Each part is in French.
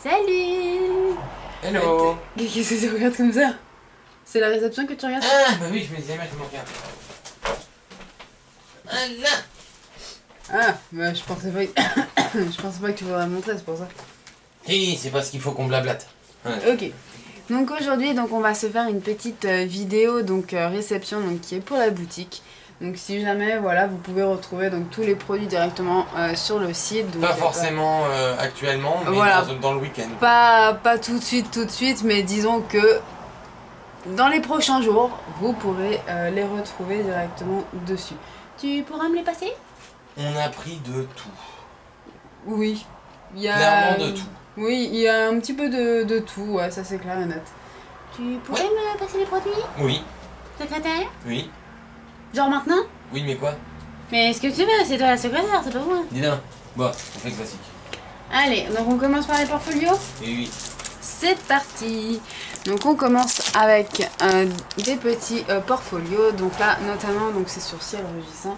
Salut. Hello. Qu'est-ce que tu regardes comme ça? C'est la réception que tu regardes? Ah bah oui, je me disais bien comment regarder. Ah, bah je pensais pas que... je pensais pas que tu voudrais me montrer, c'est pour ça. Si, c'est parce qu'il faut qu'on blablate. Ouais. Ok. Donc aujourd'hui, on va se faire une petite vidéo réception qui est pour la boutique. Donc si jamais voilà, vous pouvez retrouver tous les produits directement sur le site. Donc, Pas forcément actuellement, mais voilà, dans le week-end. Pas tout de suite, mais disons que dans les prochains jours, vous pourrez les retrouver directement dessus. Tu pourras me les passer? On a pris de tout. Oui. Il y a... Clairement de tout. Oui, il y a un petit peu de tout, ouais, ça c'est clair et net. Tu pourrais me passer les produits? Oui. Secrétaire? Oui. Genre maintenant? Oui, mais quoi? Mais ce que tu veux, c'est toi la secrétaire, c'est pas moi. Dis donc. Bon, on fait classique. Allez, donc on commence par les portfolios? Oui. C'est parti. Donc on commence avec des petits portfolios. Donc là, notamment, c'est sur ciel rugissant.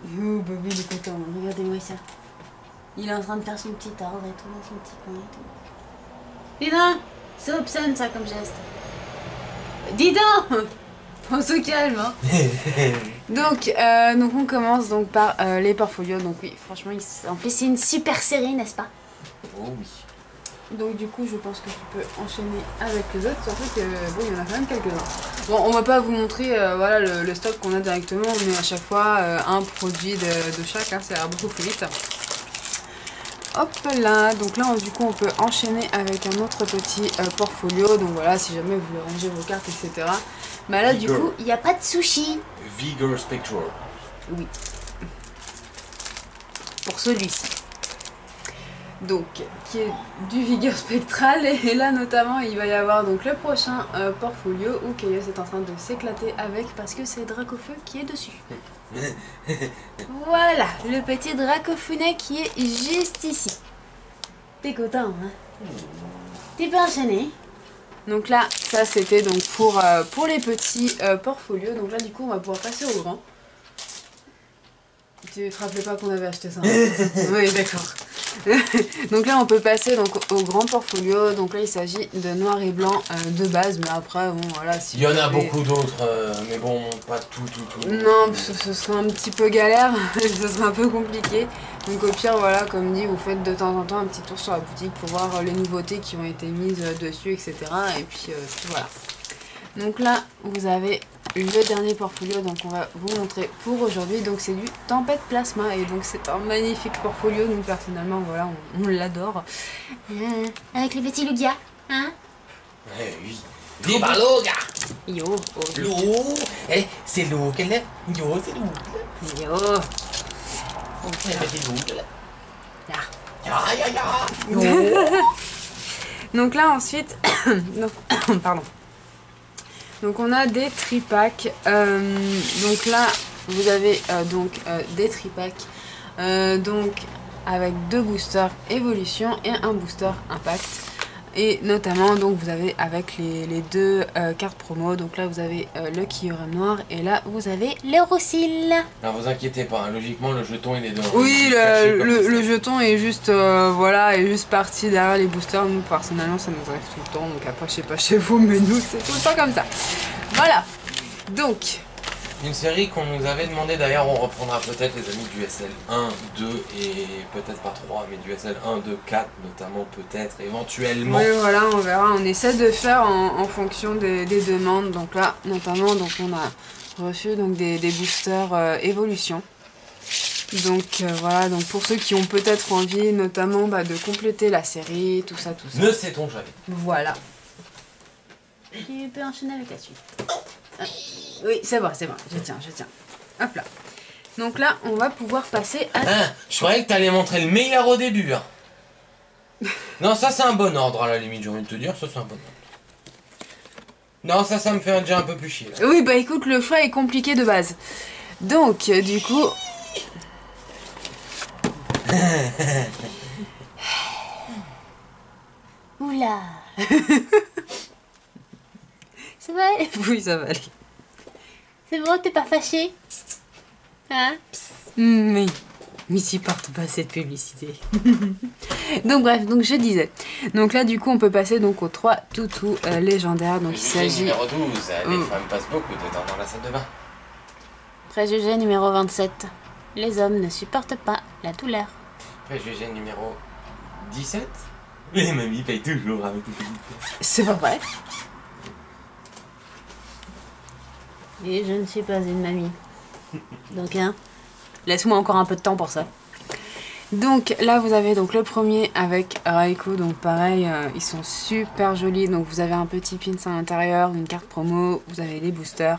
Oh, Bobby, il est content, regardez-moi ça. Il est en train de faire son petit ordre et tout, dans son petit coin et tout. Dis donc, c'est obscène ça comme geste. Dis donc. On se calme, hein. donc on commence par les portfolios. Donc oui, franchement, en plus c'est une super série, n'est-ce pas? Oh oui. Donc du coup, je pense que tu peux enchaîner avec les autres, surtout que bon, il y en a quand même quelques-uns. Bon, on va pas vous montrer voilà le stock qu'on a directement, mais à chaque fois un produit de chaque, hein, ça ira beaucoup plus vite. Hop là, donc là du coup on peut enchaîner avec un autre petit portfolio. Donc voilà, si jamais vous voulez ranger vos cartes, etc. Bah là Vigor. du coup, il n'y a pas de sushi. Vigor Spectral. Oui. Pour celui-ci. Donc, qui est du Vigor Spectral. Et là notamment, il va y avoir le prochain portfolio où Chaos est en train de s'éclater avec parce que c'est Dracofeu qui est dessus. Voilà, le petit Dracofeunet qui est juste ici. T'es content, hein? Tu peux enchaîner. Donc là, ça c'était pour les petits portfolios. Donc là, du coup, on va pouvoir passer au grand. Tu te rappelais pas qu'on avait acheté ça, hein? Oui, d'accord. Donc là, on peut passer au grand portfolio. Donc là, il s'agit de noir et blanc de base. Mais après, bon, voilà. Si il y en a beaucoup d'autres, mais bon, pas tout. Non, ce serait un petit peu galère. Ce serait un peu compliqué. Donc au pire, voilà, comme dit, vous faites de temps en temps un petit tour sur la boutique pour voir les nouveautés qui ont été mises dessus, etc. Et puis voilà. Donc là, vous avez le dernier portfolio, donc on va vous montrer pour aujourd'hui. Donc c'est du Tempête Plasma et donc c'est un magnifique portfolio. Nous personnellement, voilà, on l'adore. Avec le petit Lugia, hein? Oui. Viva Lugia! Yo, oh. Lou! Eh, c'est Lou qu'elle est? Yo, c'est Lou. Yo. C'est Lou qu'elle est. Là. Ya. Donc là ensuite, pardon. Donc on a des tripacks. Donc là vous avez des tripacks avec 2 boosters évolution et un booster impact. Et notamment vous avez avec les 2 cartes promo. Donc là vous avez le Kyurem noir et là vous avez le Roussil. Alors vous inquiétez pas, hein, logiquement le jeton il est devant. Oui, le jeton est juste voilà, est juste parti derrière les boosters. Nous personnellement ça nous arrive tout le temps. Donc après je sais pas chez vous, mais nous c'est tout le temps comme ça. Voilà. Donc une série qu'on nous avait demandé, d'ailleurs on reprendra peut-être les amis du SL 1, 2 et peut-être pas 3, mais du SL 1, 2, 4 notamment peut-être, éventuellement. oui voilà, on verra, on essaie de faire en fonction des demandes. Donc là notamment on a reçu des boosters évolution. Donc voilà, donc pour ceux qui ont peut-être envie notamment de compléter la série, tout ça. Ne sait-on jamais. Voilà. Tu peux enchaîner avec la suite. Ah, oui, c'est bon, je tiens. Hop là. Donc là, on va pouvoir passer à... Ah, je croyais que t'allais montrer le meilleur au début. Hein. Non, ça c'est un bon ordre à la limite, j'ai envie de te dire, ça c'est un bon ordre. Non, ça me fait déjà un peu plus chier. Là. Oui, bah écoute, le choix est compliqué de base. Donc, du coup... Oula. Ça va aller? Oui, ça va aller. C'est bon, t'es pas fâché? Hein? Oui. Il supporte pas cette publicité. Donc bref, donc je disais. Donc là du coup on peut passer donc aux 3 toutous légendaires. Donc il Préjugé s'agit... numéro 12. Les femmes passent beaucoup de temps dans la salle de bain. Préjugé numéro 27. Les hommes ne supportent pas la douleur. Préjugé numéro 17. Les mamies payent toujours avec les petites. C'est pas vrai. Et je ne suis pas une mamie. Donc hein, laisse-moi encore un peu de temps pour ça. Donc là vous avez donc le premier avec Raiko, donc pareil, ils sont super jolis, donc vous avez un petit pins à l'intérieur, une carte promo, vous avez les boosters,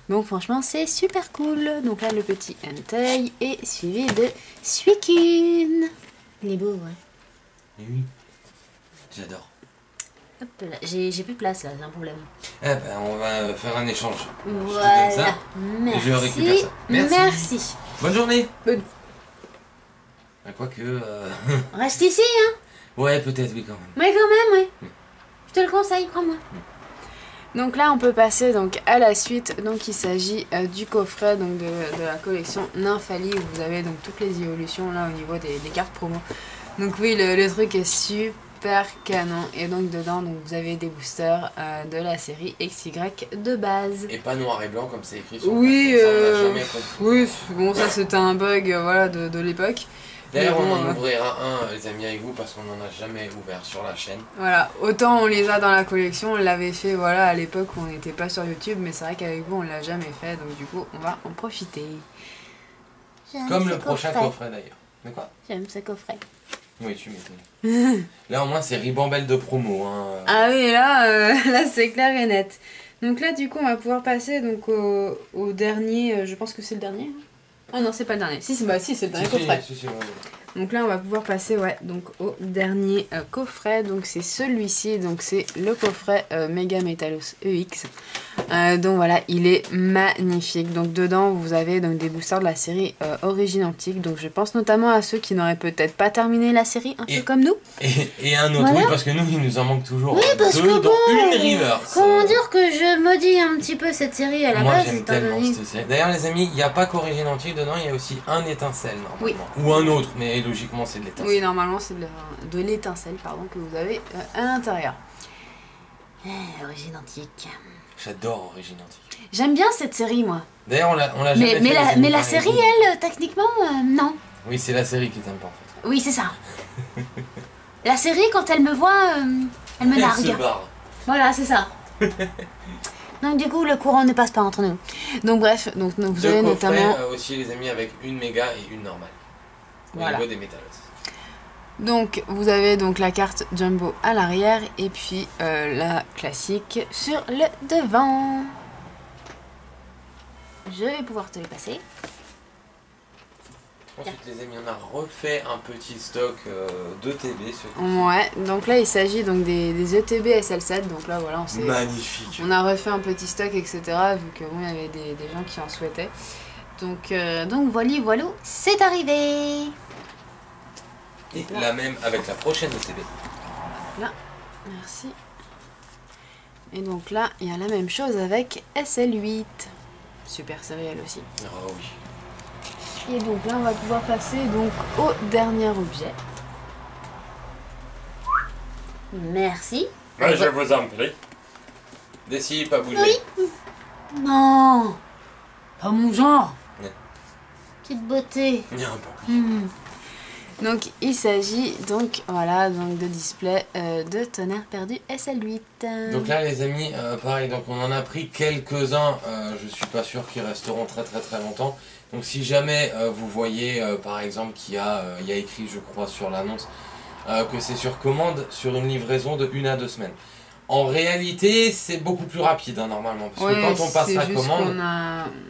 donc franchement c'est super cool. Donc là le petit Entei est suivi de Suicune. Il est beau, ouais. Oui, j'adore. Hop là, j'ai plus de place là, j'ai un problème. Eh ben on va faire un échange. Voilà, Je te donne ça merci. et je récupère ça. Merci. Bonne journée. Bonne. Quoique... Reste ici, hein. Ouais, peut-être, oui, quand même. Mais quand même, oui. Je te le conseille, crois-moi. Donc là, on peut passer donc à la suite. Donc il s'agit du coffret donc de la collection Nymphalie où vous avez donc toutes les évolutions là au niveau des cartes promo. Donc oui, le truc est super canon. Et donc dedans, donc vous avez des boosters de la série XY de base. Et pas noir et blanc comme c'est écrit sur Oui, le carton. Ça, on n'a jamais compris. oui, bon ça c'était un bug voilà de l'époque. D'ailleurs, Mais bon, on en ouvrira un, les amis, avec vous, parce qu'on n'en a jamais ouvert sur la chaîne. Voilà, autant on les a dans la collection, on l'avait fait voilà, à l'époque où on n'était pas sur YouTube, mais c'est vrai qu'avec vous on l'a jamais fait, donc du coup on va en profiter. Comme le prochain coffret d'ailleurs. De quoi? J'aime ce coffret. Oui, tu m'étonnes. Là au moins c'est ribambelle de promo. Hein. Ah oui, là, là c'est clair et net. Donc là du coup on va pouvoir passer donc au dernier, je pense que c'est le dernier. Ah non, c'est pas le dernier. Si, c'est le dernier coffret. Si, ouais. Donc là, on va pouvoir passer donc au dernier coffret. Donc c'est celui-ci. Donc c'est le coffret Mega Metalos EX. Donc voilà, il est magnifique. Donc dedans, vous avez donc des boosters de la série Origine Antique. Donc je pense notamment à ceux qui n'auraient peut-être pas terminé la série, un peu comme nous. Et un autre, voilà. Oui, parce que nous, il nous en manque toujours parce deux, que dont bon, une reverse. Comment dire que je maudis un petit peu cette série à la base. Moi, j'aime tellement cette série. D'ailleurs, les amis, il n'y a pas qu'Origine Antique dedans, il y a aussi un étincelle, normalement. Oui. Ou un autre, mais logiquement, c'est de l'étincelle. Oui, normalement, c'est de l'étincelle, pardon, que vous avez à l'intérieur. Origine Antique. J'adore Origine Antique. J'aime bien cette série, moi. D'ailleurs, on l'a jamais fait. Mais la série, elle, techniquement, non. Oui, c'est la série qui t'aime pas, en fait. Oui, c'est ça. La série, quand elle me voit, elle me largue. Elle se barre. Voilà, c'est ça. Donc du coup, le courant ne passe pas entre nous. Donc bref, donc vous avez notamment... aussi, les amis, avec une méga et une normale. Voilà. Au niveau des métallos. Donc vous avez donc la carte Jumbo à l'arrière et puis la classique sur le devant. Je vais pouvoir te les passer. Ensuite les amis, on a refait un petit stock d'ETB. Ouais, donc là il s'agit donc des ETB SL7, donc là voilà, magnifique. On a refait un petit stock etc. vu que bon, il y avait des gens qui en souhaitaient. Donc voilà, c'est arrivé. Et la même avec la prochaine ETB. Là, merci. Et donc là, il y a la même chose avec SL8. Super série elle aussi. Oh oui. Et donc là, on va pouvoir passer donc au dernier objet. Merci. Ouais, je vous en prie. Décide, pas bouger. Oui. Non. Pas mon genre. Ouais. Petite beauté. Non, pas. Donc il s'agit donc voilà donc de display de Tonnerre Perdu SL8. Donc là les amis, pareil, donc on en a pris quelques-uns, je suis pas sûr qu'ils resteront très longtemps. Donc si jamais vous voyez par exemple qu'il y a écrit je crois sur l'annonce que c'est sur commande sur une livraison de 1 à 2 semaines. En réalité, c'est beaucoup plus rapide hein, normalement, parce que quand on passe la commande...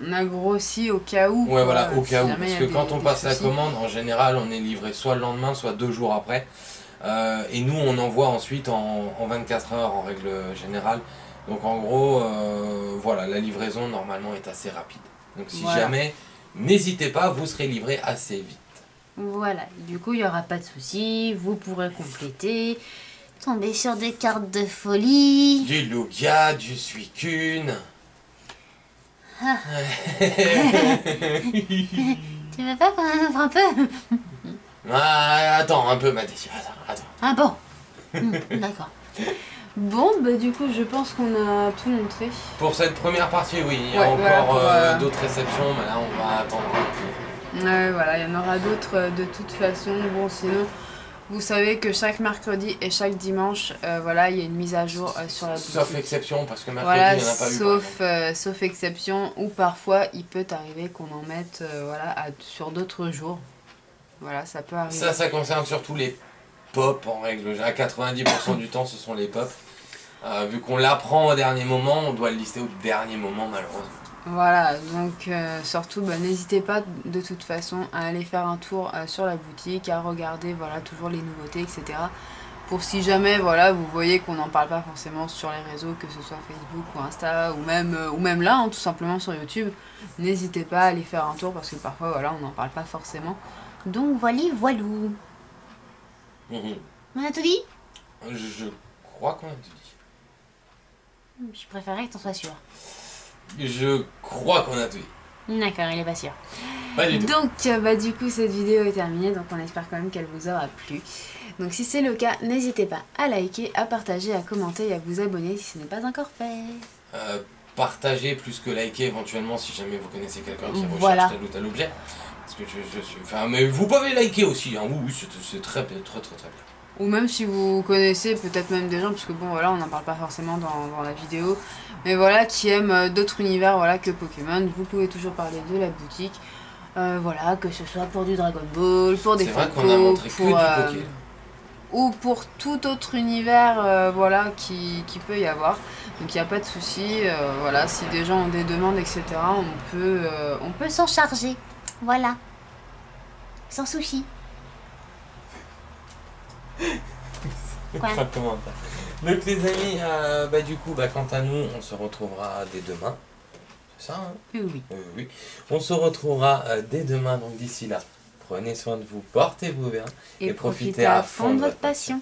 on a grossi au cas où. Ouais, voilà, au cas où, parce que quand on passe la commande, en général, on est livré soit le lendemain, soit 2 jours après. Et nous, on envoie ensuite en 24 heures en règle générale. Donc en gros, voilà, la livraison normalement est assez rapide. Donc si jamais, n'hésitez pas, vous serez livré assez vite. Voilà, du coup, il n'y aura pas de souci, vous pourrez compléter... Tomber sur des cartes de folie. Du Lugia, du Suicune. Ah. Tu veux pas qu'on en ouvre un peu? Ah, attends un peu, Maddy. Attends. Ah bon. D'accord. Bon, bah du coup, je pense qu'on a tout montré. Pour cette première partie, oui. Il y a Ouais, encore voilà, d'autres réceptions, mais là, on va attendre un peu. Voilà, il y en aura d'autres de toute façon. Bon, sinon, vous savez que chaque mercredi et chaque dimanche, voilà, il y a une mise à jour sur la boutique. Sauf exception, parce que mercredi, Voilà, il n'y en a pas eu. sauf exception, où parfois il peut arriver qu'on en mette voilà, sur d'autres jours. Voilà, ça peut arriver. Ça concerne surtout les pop en règle générale. À 90% du temps, ce sont les pop. Vu qu'on l'apprend au dernier moment, on doit le lister au dernier moment, malheureusement. Voilà, donc surtout, bah, n'hésitez pas de toute façon à aller faire un tour sur la boutique, à regarder voilà, toujours les nouveautés, etc. Pour si jamais voilà, vous voyez qu'on n'en parle pas forcément sur les réseaux, que ce soit Facebook ou Insta, ou même là, hein, tout simplement sur YouTube, n'hésitez pas à aller faire un tour parce que parfois voilà, on n'en parle pas forcément. Donc voilà, voilou. On a tout dit? Je crois qu'on a tout dit. Je préférerais que t'en sois sûr. Je crois qu'on a tout dit. D'accord, il est pas sûr. Pas du tout. Donc bah, du coup cette vidéo est terminée, donc on espère quand même qu'elle vous aura plu. Donc si c'est le cas, n'hésitez pas à liker, à partager, à commenter et à vous abonner si ce n'est pas encore fait. Partagez plus que liker éventuellement si jamais vous connaissez quelqu'un qui recherche Voilà. tel ou tel objet. Parce que je suis... Enfin, mais vous pouvez liker aussi, hein. Oui, c'est très bien. Ou même si vous connaissez peut-être même des gens, parce que bon voilà, on n'en parle pas forcément dans la vidéo, mais voilà, qui aiment d'autres univers voilà, que Pokémon, vous pouvez toujours parler de la boutique. Voilà, que ce soit pour du Dragon Ball, pour des Funko, qu'on a montré que du Poké. Ou pour tout autre univers voilà, qui peut y avoir. Donc il n'y a pas de souci, voilà, si des gens ont des demandes, etc., on peut s'en charger. Voilà. Sans souci. Quoi? Pas de commentaire. Donc les amis, du coup, quant à nous, on se retrouvera dès demain. C'est ça, hein? Oui. Oui. On se retrouvera dès demain, donc d'ici là, prenez soin de vous, portez-vous bien Et profitez à fond de votre passion.